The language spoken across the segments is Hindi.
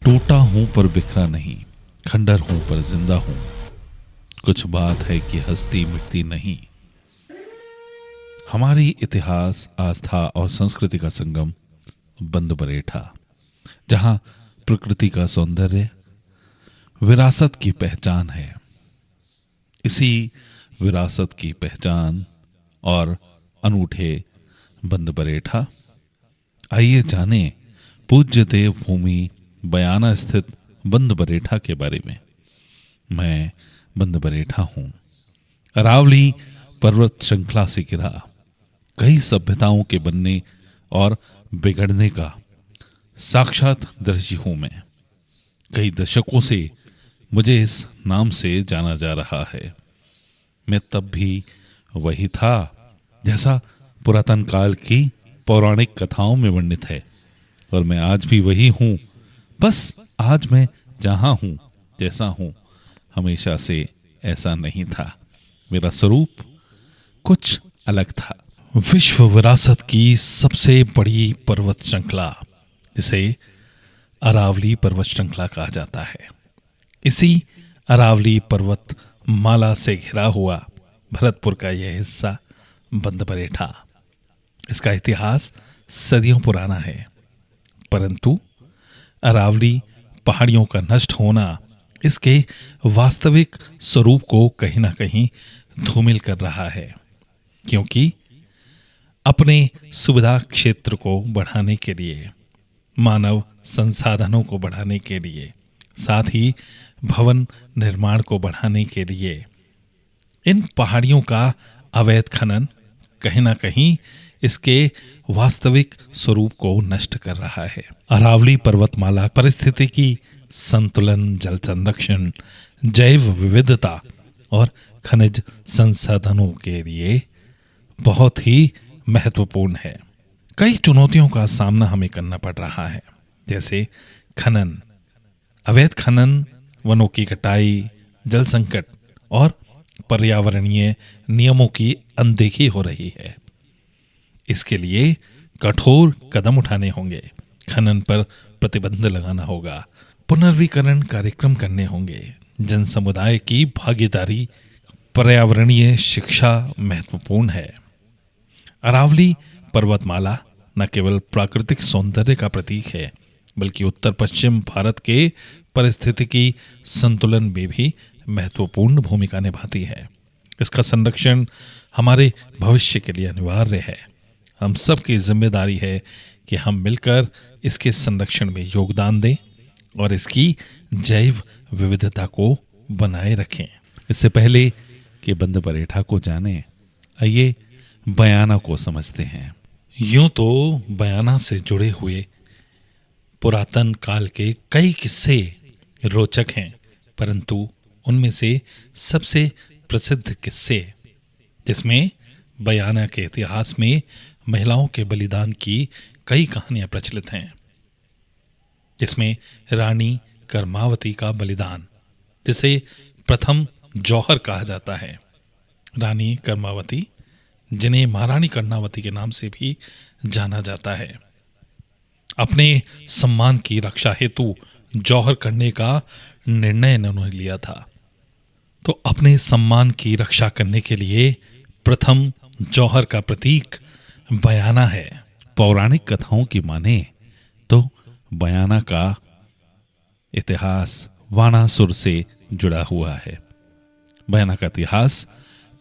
टूटा हूं पर बिखरा नहीं, खंडर हूं पर जिंदा हूं। कुछ बात है कि हस्ती मिटती नहीं। हमारी इतिहास, आस्था और संस्कृति का संगम बंद बरेठा, जहां प्रकृति का सौंदर्य विरासत की पहचान है। इसी विरासत की पहचान और अनूठे बंद बरेठा, आइए जाने पूज्य देव भूमि बयाना स्थित बंद बरेठा के बारे में। मैं बंद बरेठा हूं, अरावली पर्वत श्रृंखला से घिरा कई सभ्यताओं के बनने और बिगड़ने का साक्षात दर्शी हूं मैं। कई दशकों से मुझे इस नाम से जाना जा रहा है। मैं तब भी वही था जैसा पुरातन काल की पौराणिक कथाओं में वर्णित है, और मैं आज भी वही हूं। बस आज मैं जहां हूं, जैसा हूं, हमेशा से ऐसा नहीं था। मेरा स्वरूप कुछ अलग था। विश्व विरासत की सबसे बड़ी पर्वत श्रृंखला, इसे अरावली पर्वत श्रृंखला कहा जाता है। इसी अरावली पर्वत माला से घिरा हुआ भरतपुर का यह हिस्सा बंद बरेठा, इसका इतिहास सदियों पुराना है। परंतु अरावली पहाड़ियों का नष्ट होना इसके वास्तविक स्वरूप को कहीं ना कहीं धूमिल कर रहा है, क्योंकि अपने सुविधा क्षेत्र को बढ़ाने के लिए, मानव संसाधनों को बढ़ाने के लिए, साथ ही भवन निर्माण को बढ़ाने के लिए इन पहाड़ियों का अवैध खनन कहीं ना कहीं इसके वास्तविक स्वरूप को नष्ट कर रहा है। अरावली पर्वतमाला पारिस्थितिकी संतुलन, जल संरक्षण, जैव विविधता और खनिज संसाधनों के लिए बहुत ही महत्वपूर्ण है। कई चुनौतियों का सामना हमें करना पड़ रहा है, जैसे खनन, अवैध खनन, वनों की कटाई, जल संकट और पर्यावरणीय नियमों की अनदेखी हो रही है। इसके लिए कठोर कदम उठाने होंगे। खनन पर प्रतिबंध लगाना होगा, पुनर्वीकरण कार्यक्रम करने होंगे, जन समुदाय की भागीदारी, पर्यावरणीय शिक्षा महत्वपूर्ण है। अरावली पर्वतमाला न केवल प्राकृतिक सौंदर्य का प्रतीक है, बल्कि उत्तर पश्चिम भारत के पारिस्थितिकी संतुलन में भी महत्वपूर्ण भूमिका निभाती है। इसका संरक्षण हमारे भविष्य के लिए अनिवार्य है। हम सबकी जिम्मेदारी है कि हम मिलकर इसके संरक्षण में योगदान दें और इसकी जैव विविधता को बनाए रखें। इससे पहले कि बंद बरेठा को जानें, आइए बयाना को समझते हैं। यूं तो बयाना से जुड़े हुए पुरातन काल के कई किस्से रोचक हैं, परंतु उनमें से सबसे प्रसिद्ध किस्से, जिसमें बयाना के इतिहास में महिलाओं के बलिदान की कई कहानियां प्रचलित हैं, जिसमें रानी कर्मावती का बलिदान, जिसे प्रथम जौहर कहा जाता है। रानी कर्मावती, जिन्हें महारानी कर्णावती के नाम से भी जाना जाता है, अपने सम्मान की रक्षा हेतु जौहर करने का निर्णय इन्होंने लिया था। तो अपने सम्मान की रक्षा करने के लिए प्रथम जौहर का प्रतीक बयाना है। पौराणिक कथाओं की माने तो बयाना का इतिहास वानासुर से जुड़ा हुआ है। बयाना का इतिहास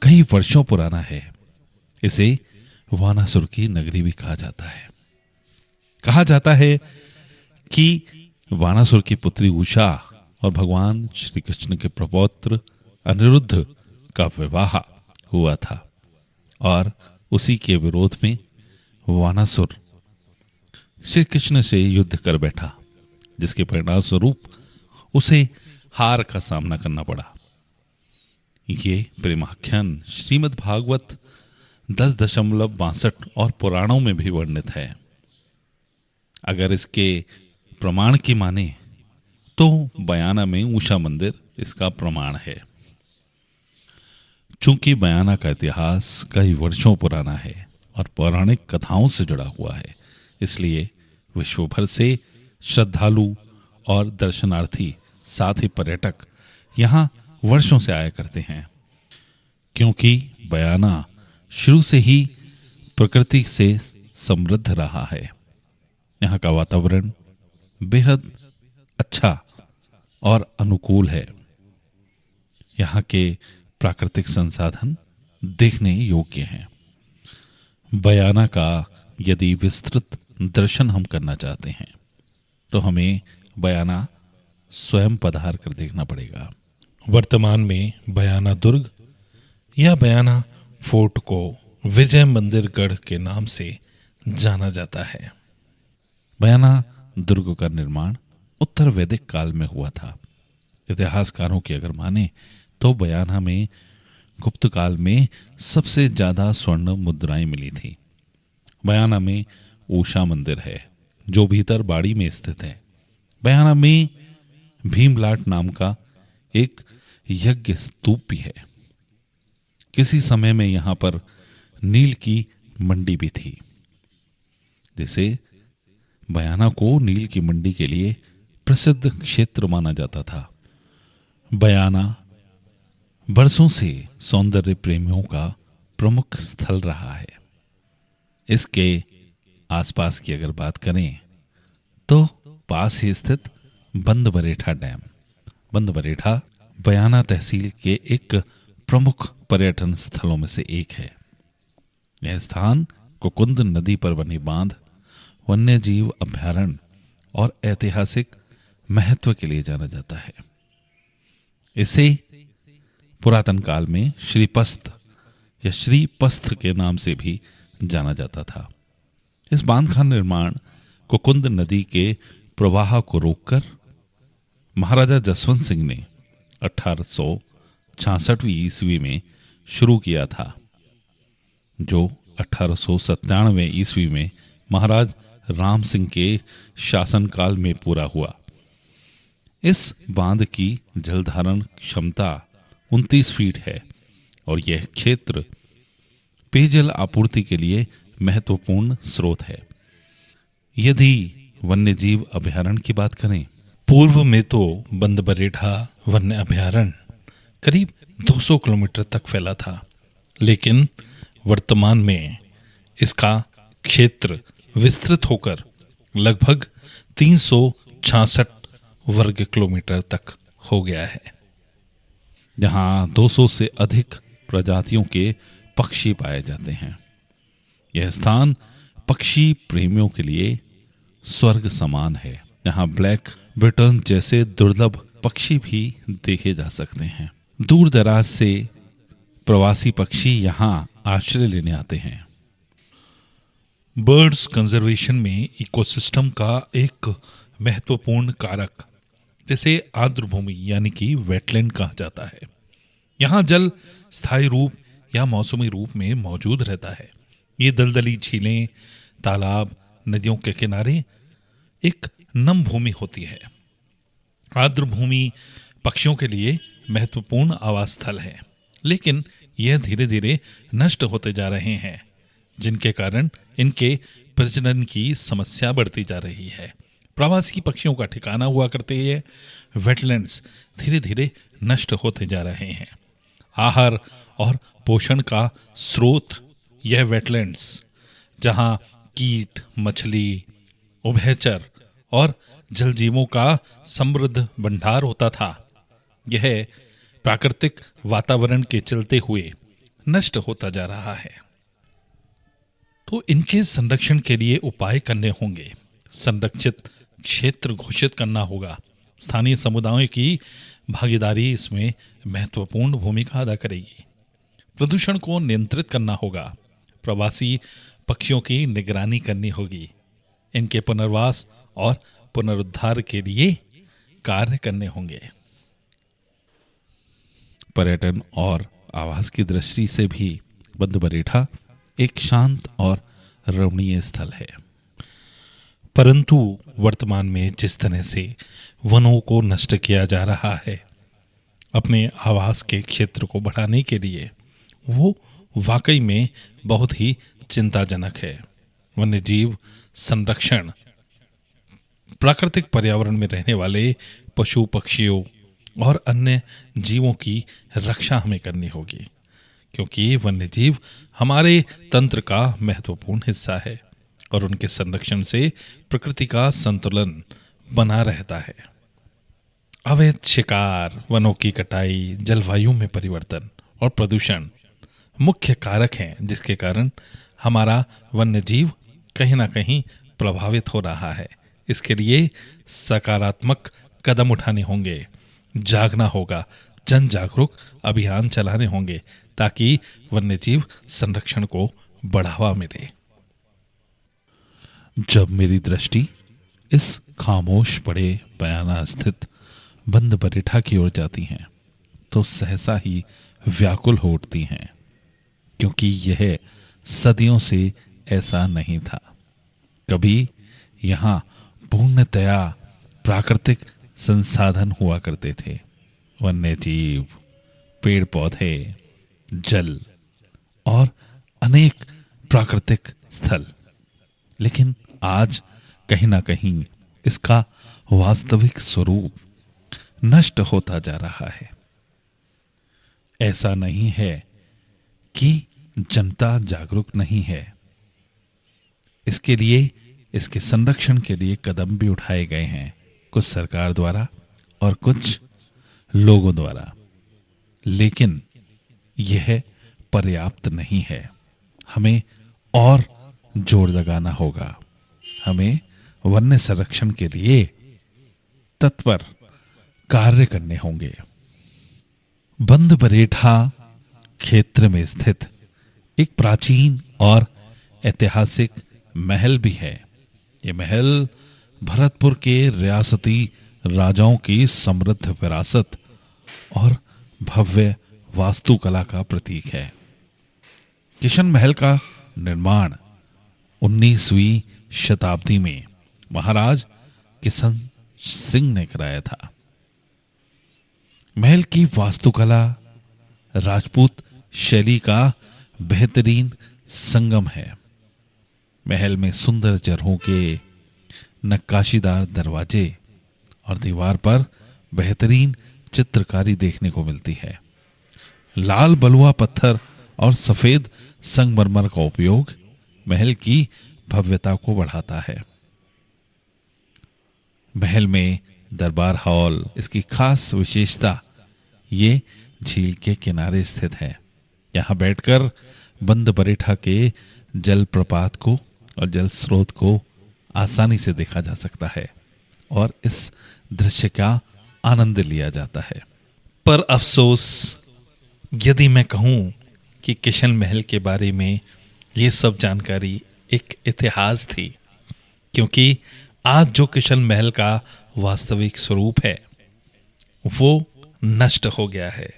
कई वर्षों पुराना है। इसे वानासुर की नगरी भी कहा जाता है। कहा जाता है कि वानासुर की पुत्री उषा और भगवान श्री कृष्ण के प्रपौत्र अनिरुद्ध का विवाह हुआ था, और उसी के विरोध में वानासुर श्री कृष्ण से युद्ध कर बैठा, जिसके परिणाम स्वरूप उसे हार का सामना करना पड़ा। ये प्रेमाख्यान श्रीमद् भागवत 10.62 और पुराणों में भी वर्णित है। अगर इसके प्रमाण की माने तो बयाना में उषा मंदिर इसका प्रमाण है। चूंकि बयाना का इतिहास कई वर्षों पुराना है और पौराणिक कथाओं से जुड़ा हुआ है, इसलिए विश्व भर से श्रद्धालु और दर्शनार्थी साथ ही पर्यटक यहाँ वर्षों से आया करते हैं, क्योंकि बयाना शुरू से ही प्रकृति से समृद्ध रहा है। यहाँ का वातावरण बेहद अच्छा और अनुकूल है। यहाँ के प्राकृतिक संसाधन देखने योग्य हैं। बयाना का यदि विस्तृत दर्शन हम करना चाहते हैं तो हमें बयाना स्वयं पधार कर देखना पड़ेगा। वर्तमान में बयाना दुर्ग या बयाना फोर्ट को विजय मंदिर गढ़ के नाम से जाना जाता है। बयाना दुर्ग का निर्माण उत्तर वैदिक काल में हुआ था। इतिहासकारों की अगर माने तो बयाना में गुप्त काल में सबसे ज्यादा स्वर्ण मुद्राएं मिली थी। बयाना में ऊषा मंदिर है जो भीतर बाड़ी में स्थित है। बयाना में भीमलाट नाम का एक यज्ञ स्तूप भी है। किसी समय में यहां पर नील की मंडी भी थी, जिसे बयाना को नील की मंडी के लिए प्रसिद्ध क्षेत्र माना जाता था। बयाना बरसों से सौंदर्य प्रेमियों का प्रमुख स्थल रहा है। इसके आसपास की अगर बात करें तो पास ही स्थित बंदबरेठा डैम, बंदबरेठा बयाना तहसील के एक प्रमुख पर्यटन स्थलों में से एक है। यह स्थान कुकुंद नदी पर बने बांध, वन्य जीव अभयारण्य और ऐतिहासिक महत्व के लिए जाना जाता है। इसे पुरातन काल में श्रीपस्त या श्रीपस्थ के नाम से भी जाना जाता था। इस बांध का निर्माण कुकुंद नदी के प्रवाह को रोककर महाराजा जसवंत सिंह ने 1866 ईस्वी में शुरू किया था, जो 1897 ईस्वी में महाराज राम सिंह के शासनकाल में पूरा हुआ। इस बांध की जलधारण क्षमता 29 फीट है और यह क्षेत्र पेयजल आपूर्ति के लिए महत्वपूर्ण स्रोत है। यदि वन्यजीव अभयारण्य की बात करें, पूर्व में तो बंदबरेठा वन्य अभयारण्य करीब 200 किलोमीटर तक फैला था, लेकिन वर्तमान में इसका क्षेत्र विस्तृत होकर लगभग 366 वर्ग किलोमीटर तक हो गया है। जहां 200 से अधिक प्रजातियों के पक्षी पाए जाते हैं। यह स्थान पक्षी प्रेमियों के लिए स्वर्ग समान है। यहाँ ब्लैक ब्रिटन जैसे दुर्लभ पक्षी भी देखे जा सकते हैं। दूर दराज से प्रवासी पक्षी यहाँ आश्रय लेने आते हैं। बर्ड्स कंजर्वेशन में इकोसिस्टम का एक महत्वपूर्ण कारक जिसे आर्द्रभूमि यानी कि वेटलैंड कहा जाता है। यहाँ जल स्थायी रूप या मौसमी रूप में मौजूद रहता है। ये दलदली झीलें, तालाब, नदियों के किनारे एक नम भूमि होती है। आर्द्रभूमि पक्षियों के लिए महत्वपूर्ण आवास स्थल है, लेकिन यह धीरे धीरे नष्ट होते जा रहे हैं, जिनके कारण इनके प्रजनन की समस्या बढ़ती जा रही है। प्रवासी पक्षियों का ठिकाना हुआ करते ये वेटलैंड्स धीरे धीरे नष्ट होते जा रहे हैं। आहार और पोषण का स्रोत यह वेटलैंड्स, जहां कीट, मछली, उभयचर और जलजीवों का समृद्ध भंडार होता था, यह प्राकृतिक वातावरण के चलते हुए नष्ट होता जा रहा है। तो इनके संरक्षण के लिए उपाय करने होंगे। संरक्षित क्षेत्र घोषित करना होगा। स्थानीय समुदायों की भागीदारी इसमें महत्वपूर्ण भूमिका अदा करेगी। प्रदूषण को नियंत्रित करना होगा। प्रवासी पक्षियों की निगरानी करनी होगी। इनके पुनर्वास और पुनरुद्धार के लिए कार्य करने होंगे। पर्यटन और आवास की दृष्टि से भी बंदबरेठा एक शांत और रमणीय स्थल है। परंतु वर्तमान में जिस तरह से वनों को नष्ट किया जा रहा है अपने आवास के क्षेत्र को बढ़ाने के लिए, वो वाकई में बहुत ही चिंताजनक है। वन्यजीव संरक्षण प्राकृतिक पर्यावरण में रहने वाले पशु पक्षियों और अन्य जीवों की रक्षा हमें करनी होगी, क्योंकि वन्य जीव हमारे तंत्र का महत्वपूर्ण हिस्सा है और उनके संरक्षण से प्रकृति का संतुलन बना रहता है। अवैध शिकार, वनों की कटाई, जलवायु में परिवर्तन और प्रदूषण मुख्य कारक हैं जिसके कारण हमारा वन्य जीव कहीं ना कहीं प्रभावित हो रहा है। इसके लिए सकारात्मक कदम उठाने होंगे, जागना होगा, जन जागरूक अभियान चलाने होंगे ताकि वन्यजीव संरक्षण को बढ़ावा मिले। जब मेरी दृष्टि इस खामोश पड़े बयाना स्थित बंद बरेठा की ओर जाती हैं तो सहसा ही व्याकुल हो उठती हैं, क्योंकि यह सदियों से ऐसा नहीं था। कभी यहाँ पूर्णतया प्राकृतिक संसाधन हुआ करते थे, वन्य जीव, पेड़ पौधे, जल और अनेक प्राकृतिक स्थल। लेकिन आज कहीं ना कहीं इसका वास्तविक स्वरूप नष्ट होता जा रहा है। ऐसा नहीं है कि जनता जागरूक नहीं है, इसके लिए, इसके संरक्षण के लिए कदम भी उठाए गए हैं, कुछ सरकार द्वारा और कुछ लोगों द्वारा, लेकिन यह पर्याप्त नहीं है। हमें और जोर लगाना होगा। हमें वन्य संरक्षण के लिए तत्पर कार्य करने होंगे। बंद बरेठा क्षेत्र में स्थित एक प्राचीन और ऐतिहासिक महल भी है। ये महल भरतपुर के रियासती राजाओं की समृद्ध विरासत और भव्य वास्तुकला का प्रतीक है। किशन महल का निर्माण 19वीं शताब्दी में महाराज किशन सिंह ने कराया था। महल की वास्तुकला राजपूत शैली का बेहतरीन संगम है। महल में सुंदर जरहों के नक्काशीदार दरवाजे और दीवार पर बेहतरीन चित्रकारी देखने को मिलती है। लाल बलुआ पत्थर और सफेद संगमरमर का उपयोग महल की भव्यता को बढ़ाता है। महल में दरबार हॉल, इसकी खास विशेषता ये झील के किनारे स्थित है। यहाँ बैठकर बंद बरेठा के जल प्रपात को और जल स्रोत को आसानी से देखा जा सकता है और इस दृश्य का आनंद लिया जाता है। पर अफसोस, यदि मैं कहूँ कि किशन महल के बारे में ये सब जानकारी एक इतिहास थी, क्योंकि आज जो किशन महल का वास्तविक स्वरूप है वो नष्ट हो गया है,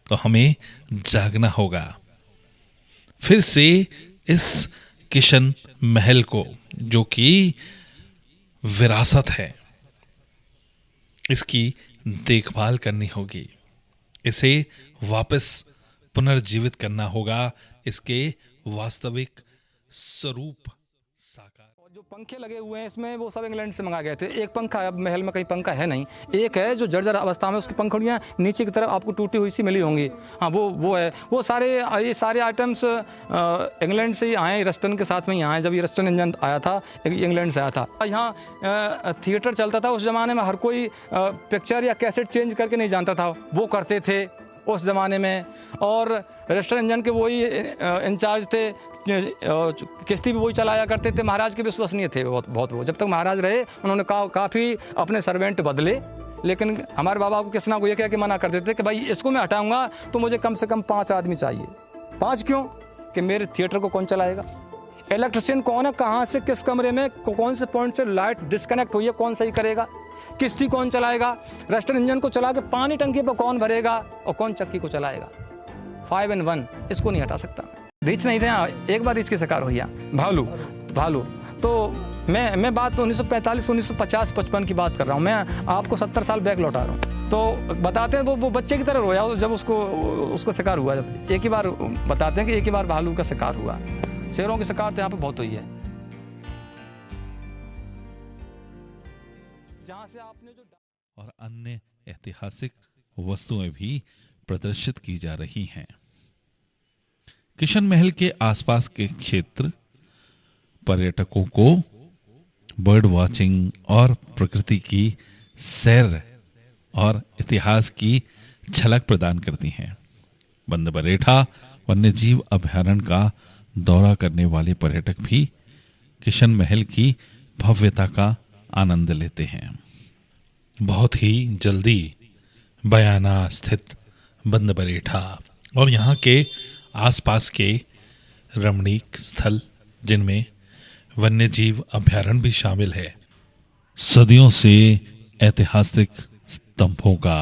तो हमें जागना होगा। फिर से इस किशन महल को, जो कि विरासत है, इसकी देखभाल करनी होगी, इसे वापस पुनर्जीवित करना होगा, इसके वास्तविक स्वरूप साकार। और जो पंखे लगे हुए हैं इसमें वो सब इंग्लैंड से मंगा गए थे। एक पंखा, अब महल में कहीं पंखा है नहीं, एक है जो जर्जर अवस्था में, उसकी पंखुड़ियाँ नीचे की तरफ आपको टूटी हुई सी मिली होंगी। हाँ, वो है। वो ये सारे आइटम्स इंग्लैंड से ही आए, रस्टन के साथ में ही आए। जब ये रस्टन इंजन आया था, इंग्लैंड से आया था। यहाँ थिएटर चलता था उस ज़माने में, हर कोई पिक्चर या कैसेट चेंज करके नहीं जानता था, वो करते थे उस ज़माने में। और रस्टन इंजन के वही इंचार्ज थे, किश्ती भी वही चलाया करते थे। महाराज के विश्वसनीय थे बहुत वो। जब तक महाराज रहे उन्होंने काफ़ी अपने सर्वेंट बदले, लेकिन हमारे बाबा को किसना को ये कह के मना कर देते कि भाई इसको मैं हटाऊंगा तो मुझे कम से कम 5 आदमी चाहिए। 5 क्यों? कि मेरे थिएटर को कौन चलाएगा, इलेक्ट्रिशियन कौन है, कहाँ से किस कमरे में कौन से पॉइंट से लाइट डिस्कनेक्ट हुई है कौन सही करेगा, किश्ती कौन चलाएगा, रस्टन इंजन को चला के पानी टंकी पर कौन भरेगा और कौन चक्की को चलाएगा। 5 in 1 इसको नहीं हटा सकता। रीच नहीं थे। हाँ, एक बार रीच के शिकार हो गया भालू। तो मैं बात 1945 1950-55 की बात कर रहा हूँ। मैं आपको 70 साल बैक लौटा रहा हूँ। तो बताते हैं वो बच्चे की तरह रोया जब उसको शिकार हुआ। जब एक ही बार बताते हैं कि एक ही बार भालू का शिकार हुआ। शेरों की शिकार तो यहाँ पर बहुत हुई है। जहाँ से आपने जो और अन्य ऐतिहासिक वस्तुएं भी प्रदर्शित की जा रही हैं। किशन महल के आसपास के क्षेत्र पर्यटकों को बर्ड वॉचिंग और प्रकृति की सैर और इतिहास की झलक प्रदान करती हैं। बंदबरेठा वन्यजीव अभयारण्य का दौरा करने वाले पर्यटक भी किशन महल की भव्यता का आनंद लेते हैं। बहुत ही जल्दी बयाना स्थित बंदबरेठा और यहाँ के आसपास के रमणीक स्थल जिनमें वन्यजीव अभयारण्य भी शामिल है, सदियों से ऐतिहासिक स्तंभों का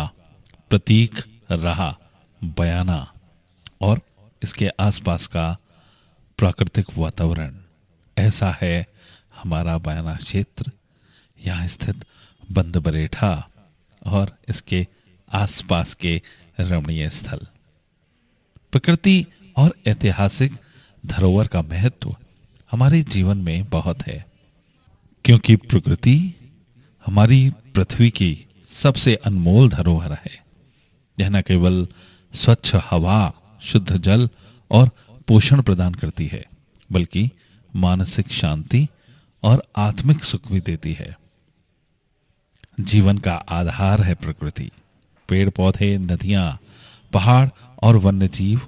प्रतीक रहा बयाना और इसके आसपास का प्राकृतिक वातावरण, ऐसा है हमारा बयाना क्षेत्र, यहाँ स्थित बंदबरेठा और इसके आसपास के रमणीय स्थल। प्रकृति और ऐतिहासिक धरोहर का महत्व हमारे जीवन में बहुत है, क्योंकि प्रकृति हमारी पृथ्वी की सबसे अनमोल धरोहर है। यह न केवल स्वच्छ हवा, शुद्ध जल और पोषण प्रदान करती है, बल्कि मानसिक शांति और आत्मिक सुख भी देती है। जीवन का आधार है प्रकृति। पेड़ पौधे, नदियां, पहाड़ और वन्यजीव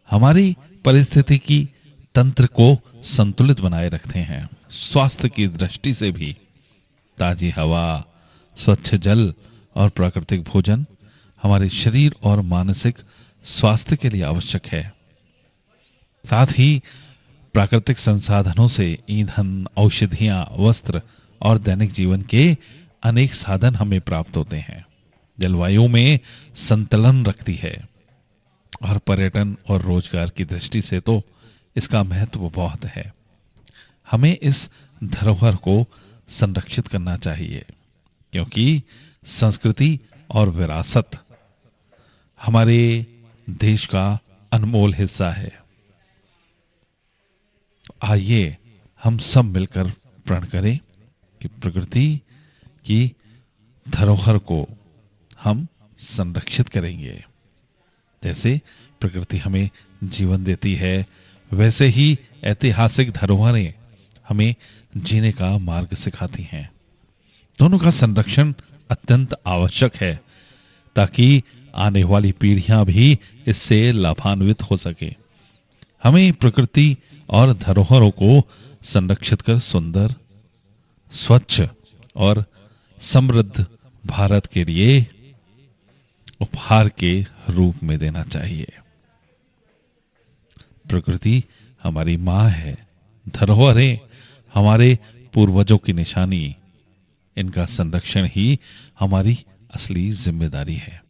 हमारी पारिस्थितिकी तंत्र को संतुलित बनाए रखते हैं। स्वास्थ्य की दृष्टि से भी ताजी हवा, स्वच्छ जल और प्राकृतिक भोजन हमारे शरीर और मानसिक स्वास्थ्य के लिए आवश्यक है। साथ ही प्राकृतिक संसाधनों से ईंधन, औषधियां, वस्त्र और दैनिक जीवन के अनेक साधन हमें प्राप्त होते हैं। जलवायु में संतुलन रखती है और पर्यटन और रोजगार की दृष्टि से तो इसका महत्व बहुत है। हमें इस धरोहर को संरक्षित करना चाहिए, क्योंकि संस्कृति और विरासत हमारे देश का अनमोल हिस्सा है। आइए हम सब मिलकर प्रण करें कि प्रकृति की धरोहर को हम संरक्षित करेंगे। जैसे प्रकृति हमें जीवन देती है, वैसे ही ऐतिहासिक धरोहरें हमें जीने का मार्ग सिखाती हैं। दोनों का संरक्षण अत्यंत आवश्यक है, ताकि आने वाली पीढ़ियां भी इससे लाभान्वित हो सके। हमें प्रकृति और धरोहरों को संरक्षित कर सुंदर, स्वच्छ और समृद्ध भारत के लिए उपहार के रूप में देना चाहिए। प्रकृति हमारी माँ है, धरोहरें हमारे पूर्वजों की निशानी, इनका संरक्षण ही हमारी असली जिम्मेदारी है।